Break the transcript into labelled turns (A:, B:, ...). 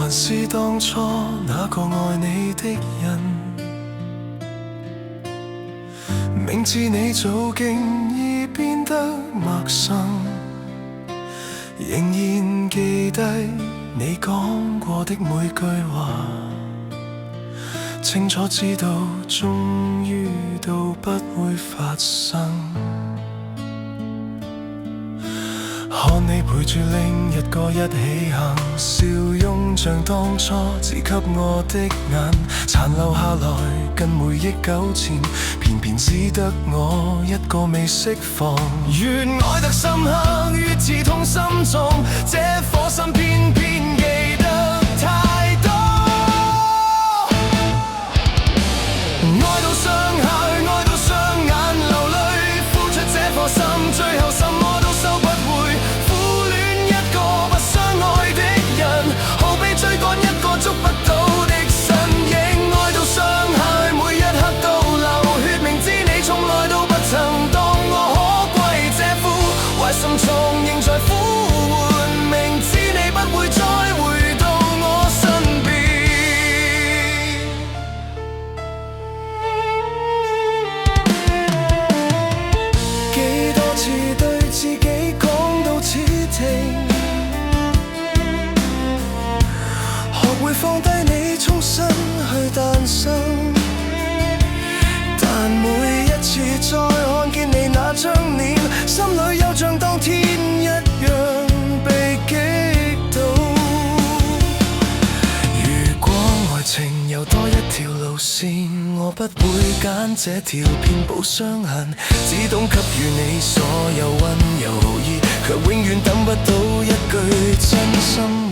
A: 還是當初那個愛你的人，明知你早經已變得陌生，仍然記低你講過的每句話，清楚知道終於都不會發生。看你陪住另一個一起行，笑容像當初只給我的眼，殘留下來跟回憶糾纏，偏偏只得我一個未釋放。越愛得深刻，越刺痛心中，這顆心偏偏記得太多。愛到傷口，愛到雙眼流淚，付出這顆心，最後什麼都收不回。苦戀一個不相愛的人，好比追趕一個捉不到的身影。愛到傷口，每一刻都流血，明知你從來都不曾當我可貴，這副壞心腸仍在呼喚，明知你不會再回到我身邊。幾多次對自己講到此停，學會放低你，重新去誕生，但每一次再看見你那張臉，心裏又像當天一樣被擊倒。如果愛情有多一條路線，我不會揀這條遍佈傷痕，只懂給予你所有溫柔好意，卻永遠等不到一句真心